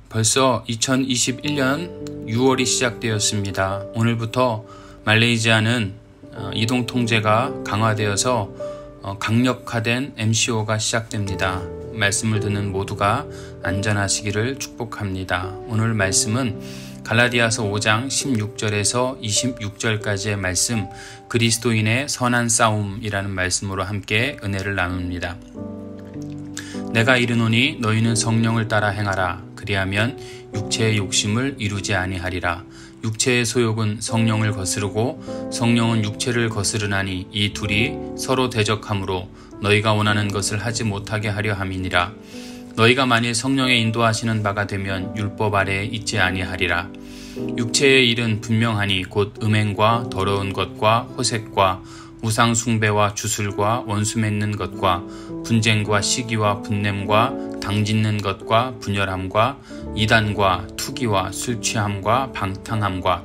벌써 2021년 6월이 시작되었습니다. 오늘부터 말레이시아는 이동 통제가 강화되어서 강력화된 MCO가 시작됩니다. 말씀을 듣는 모두가 안전하시기를 축복합니다. 오늘 말씀은 갈라디아서 5장 16절에서 26절까지의 말씀, 그리스도인의 선한 싸움이라는 말씀으로 함께 은혜를 나눕니다. 내가 이르노니 너희는 성령을 따라 행하라. 그리하면 육체의 욕심을 이루지 아니하리라. 육체의 소욕은 성령을 거스르고 성령은 육체를 거스르나니 이 둘이 서로 대적하므로 너희가 원하는 것을 하지 못하게 하려 함이니라. 너희가 만일 성령의 인도하시는 바가 되면 율법 아래에 있지 아니하리라. 육체의 일은 분명하니 곧 음행과 더러운 것과 호색과 우상 숭배와 주술과 원수 맺는 것과 분쟁과 시기와 분냄과 당짓는 것과 분열함과 이단과 투기와 술 취함과 방탕함과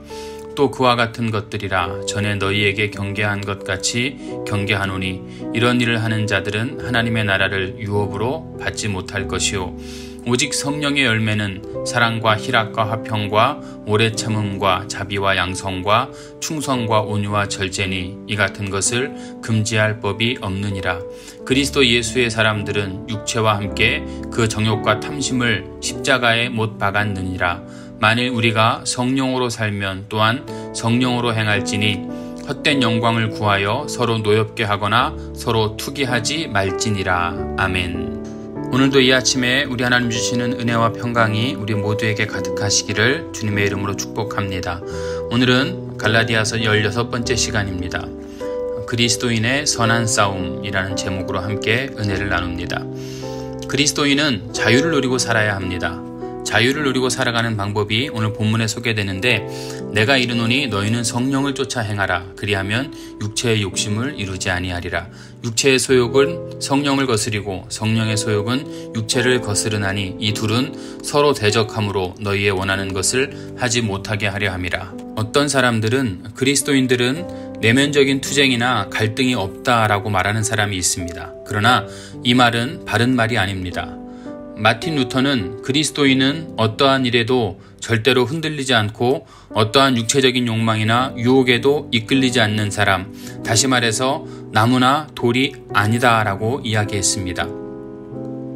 또 그와 같은 것들이라. 전에 너희에게 경계한 것 같이 경계하노니 이런 일을 하는 자들은 하나님의 나라를 유업으로 받지 못할 것이요 오직 성령의 열매는 사랑과 희락과 화평과 오래 참음과 자비와 양성과 충성과 온유와 절제니 이 같은 것을 금지할 법이 없느니라. 그리스도 예수의 사람들은 육체와 함께 그 정욕과 탐심을 십자가에 못 박았느니라. 만일 우리가 성령으로 살면 또한 성령으로 행할지니 헛된 영광을 구하여 서로 노엽게 하거나 서로 투기하지 말지니라. 아멘. 오늘도 이 아침에 우리 하나님 주시는 은혜와 평강이 우리 모두에게 가득하시기를 주님의 이름으로 축복합니다. 오늘은 갈라디아서 16번째 시간입니다. 그리스도인의 선한 싸움이라는 제목으로 함께 은혜를 나눕니다. 그리스도인은 자유를 누리고 살아야 합니다. 자유를 누리고 살아가는 방법이 오늘 본문에 소개되는데, 내가 이르노니 너희는 성령을 쫓아 행하라. 그리하면 육체의 욕심을 이루지 아니하리라. 육체의 소욕은 성령을 거스리고 성령의 소욕은 육체를 거스르나니 이 둘은 서로 대적하므로 너희의 원하는 것을 하지 못하게 하려 함이라. 어떤 사람들은 그리스도인들은 내면적인 투쟁이나 갈등이 없다라고 말하는 사람이 있습니다. 그러나 이 말은 바른 말이 아닙니다. 마틴 루터는 그리스도인은 어떠한 일에도 절대로 흔들리지 않고 어떠한 육체적인 욕망이나 유혹에도 이끌리지 않는 사람, 다시 말해서 나무나 돌이 아니다라고 이야기했습니다.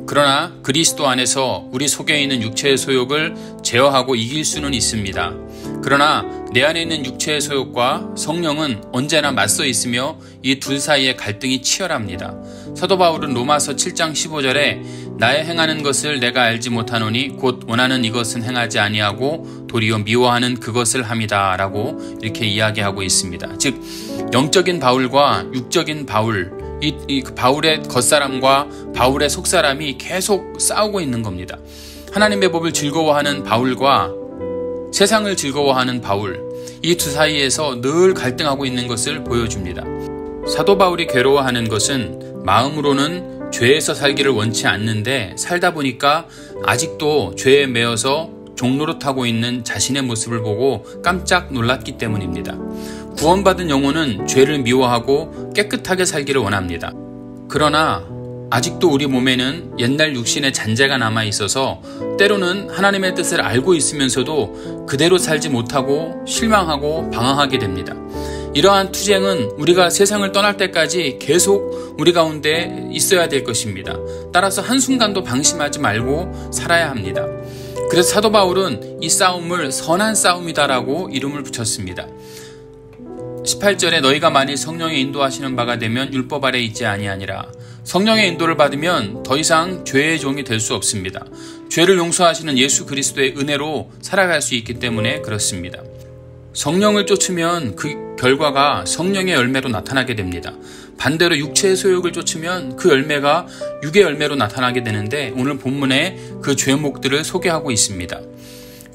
그러나 그리스도 안에서 우리 속에 있는 육체의 소욕을 제어하고 이길 수는 있습니다. 그러나 내 안에 있는 육체의 소욕과 성령은 언제나 맞서 있으며 이 둘 사이의 갈등이 치열합니다. 사도 바울은 로마서 7장 15절에 나의 행하는 것을 내가 알지 못하노니 곧 원하는 이것은 행하지 아니하고 도리어 미워하는 그것을 함이다 라고 이렇게 이야기하고 있습니다. 즉 영적인 바울과 육적인 바울, 이 바울의 겉사람과 바울의 속사람이 계속 싸우고 있는 겁니다. 하나님의 법을 즐거워하는 바울과 세상을 즐거워하는 바울, 이 두 사이에서 늘 갈등하고 있는 것을 보여줍니다. 사도 바울이 괴로워하는 것은 마음으로는 죄에서 살기를 원치 않는데 살다 보니까 아직도 죄에 매여서 종노릇하고 있는 자신의 모습을 보고 깜짝 놀랐기 때문입니다. 구원받은 영혼은 죄를 미워하고 깨끗하게 살기를 원합니다. 그러나 아직도 우리 몸에는 옛날 육신의 잔재가 남아있어서 때로는 하나님의 뜻을 알고 있으면서도 그대로 살지 못하고 실망하고 방황하게 됩니다. 이러한 투쟁은 우리가 세상을 떠날 때까지 계속 우리 가운데 있어야 될 것입니다. 따라서 한순간도 방심하지 말고 살아야 합니다. 그래서 사도 바울은 이 싸움을 선한 싸움이다라고 이름을 붙였습니다. 18절에 너희가 만일 성령의 인도하시는 바가 되면 율법 아래 있지 아니하니라. 성령의 인도를 받으면 더 이상 죄의 종이 될 수 없습니다. 죄를 용서하시는 예수 그리스도의 은혜로 살아갈 수 있기 때문에 그렇습니다. 성령을 쫓으면 그 결과가 성령의 열매로 나타나게 됩니다. 반대로 육체의 소욕을 쫓으면 그 열매가 육의 열매로 나타나게 되는데, 오늘 본문에 그 죄목들을 소개하고 있습니다.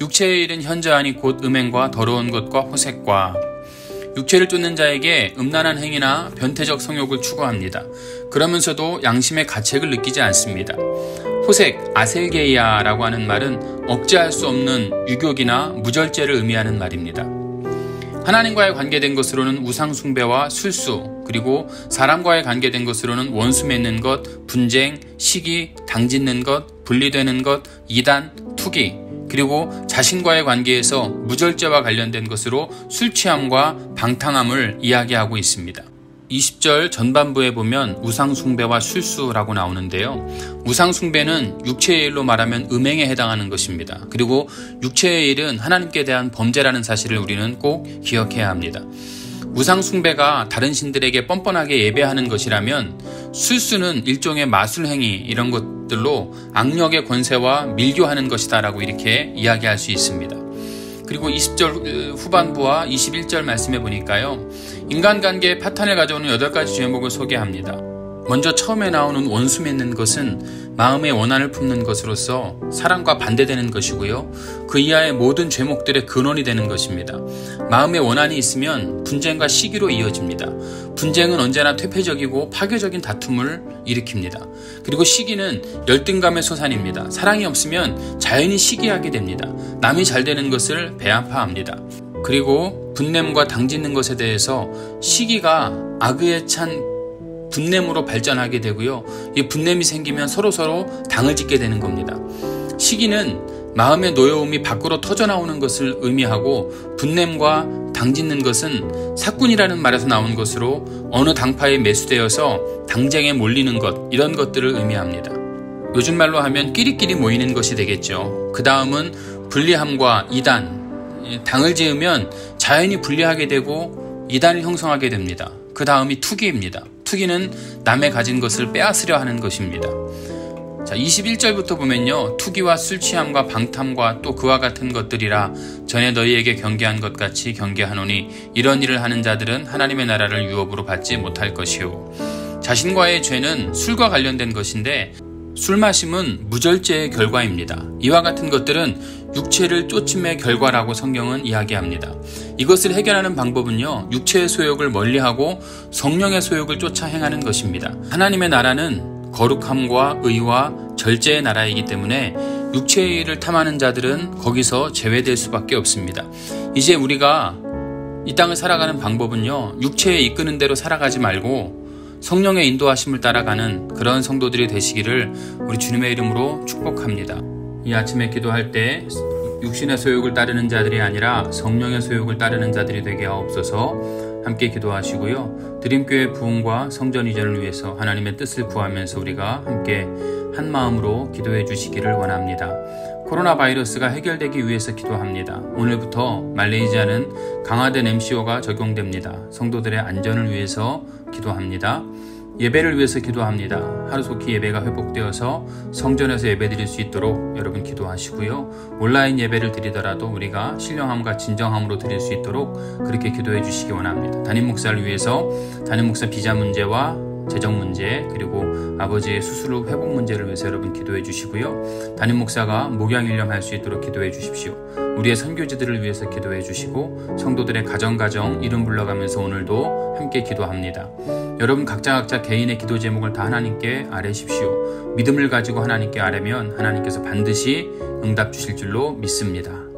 육체의 일은 현저하니 곧 음행과 더러운 것과 호색과. 육체를 쫓는 자에게 음란한 행위나 변태적 성욕을 추구합니다. 그러면서도 양심의 가책을 느끼지 않습니다. 호색, 아셀게이아라고 하는 말은 억제할 수 없는 유욕이나 무절제를 의미하는 말입니다. 하나님과의 관계된 것으로는 우상 숭배와 술수, 그리고 사람과의 관계된 것으로는 원수 맺는 것, 분쟁, 시기, 당짓는 것, 분리되는 것, 이단, 투기, 그리고 자신과의 관계에서 무절제와 관련된 것으로 술 취함과 방탕함을 이야기하고 있습니다. 20절 전반부에 보면 우상숭배와 술수라고 나오는데요. 우상숭배는 육체의 일로 말하면 음행에 해당하는 것입니다. 그리고 육체의 일은 하나님께 대한 범죄라는 사실을 우리는 꼭 기억해야 합니다. 우상숭배가 다른 신들에게 뻔뻔하게 예배하는 것이라면 술수는 일종의 마술행위 이런 것들로 악력의 권세와 밀교하는 것이다 라고 이렇게 이야기할 수 있습니다. 그리고 20절 후반부와 21절 말씀해 보니까요. 인간관계에 파탄을 가져오는 8가지 죄목을 소개합니다. 먼저 처음에 나오는 원수 맺는 것은 마음의 원한을 품는 것으로서 사랑과 반대되는 것이고요. 그 이하의 모든 죄목들의 근원이 되는 것입니다. 마음의 원한이 있으면 분쟁과 시기로 이어집니다. 분쟁은 언제나 퇴폐적이고 파괴적인 다툼을 일으킵니다. 그리고 시기는 열등감의 소산입니다. 사랑이 없으면 자연히 시기하게 됩니다. 남이 잘 되는 것을 배아파합니다. 그리고 분냄과 당짓는 것에 대해서 시기가 악의에 찬 분냄으로 발전하게 되고요. 이 분냄이 생기면 서로서로 당을 짓게 되는 겁니다. 시기는 마음의 노여움이 밖으로 터져나오는 것을 의미하고 분냄과 당짓는 것은 사꾼이라는 말에서 나온 것으로 어느 당파에 매수되어서 당쟁에 몰리는 것 이런 것들을 의미합니다. 요즘 말로 하면 끼리끼리 모이는 것이 되겠죠. 그 다음은 불리함과 이단, 당을 지으면 자연히 분리하게 되고 이단을 형성하게 됩니다. 그 다음이 투기입니다. 투기는 남의 가진 것을 빼앗으려 하는 것입니다. 자, 21절부터 보면요. 투기와 술취함과 방탐과 또 그와 같은 것들이라 전에 너희에게 경계한 것 같이 경계하노니 이런 일을 하는 자들은 하나님의 나라를 유업으로 받지 못할 것이요. 자신과의 죄는 술과 관련된 것인데 술 마심은 무절제의 결과입니다. 이와 같은 것들은 육체를 쫓음의 결과라고 성경은 이야기합니다. 이것을 해결하는 방법은요. 육체의 소욕을 멀리하고 성령의 소욕을 쫓아 행하는 것입니다. 하나님의 나라는 거룩함과 의와 절제의 나라이기 때문에 육체의 일을 탐하는 자들은 거기서 제외될 수밖에 없습니다. 이제 우리가 이 땅을 살아가는 방법은요. 육체에 이끄는 대로 살아가지 말고 성령의 인도하심을 따라가는 그런 성도들이 되시기를 우리 주님의 이름으로 축복합니다. 이 아침에 기도할 때 육신의 소욕을 따르는 자들이 아니라 성령의 소욕을 따르는 자들이 되게 하옵소서. 함께 기도하시고요. 드림교회 부흥과 성전 이전을 위해서 하나님의 뜻을 구하면서 우리가 함께 한 마음으로 기도해 주시기를 원합니다. 코로나 바이러스가 해결되기 위해서 기도합니다. 오늘부터 말레이시아는 강화된 MCO가 적용됩니다. 성도들의 안전을 위해서 기도합니다. 예배를 위해서 기도합니다. 하루속히 예배가 회복되어서 성전에서 예배드릴 수 있도록 여러분 기도하시고요. 온라인 예배를 드리더라도 우리가 신령함과 진정함으로 드릴 수 있도록 그렇게 기도해 주시기 원합니다. 담임 목사를 위해서 담임 목사 비자 문제와 재정 문제 그리고 아버지의 수술 후 회복 문제를 위해서 여러분 기도해 주시고요. 담임 목사가 목양일념 할 수 있도록 기도해 주십시오. 우리의 선교지들을 위해서 기도해 주시고 성도들의 가정 이름 불러가면서 오늘도 함께 기도합니다. 여러분 각자 개인의 기도 제목을 다 하나님께 아뢰십시오. 믿음을 가지고 하나님께 아뢰면 하나님께서 반드시 응답 주실 줄로 믿습니다.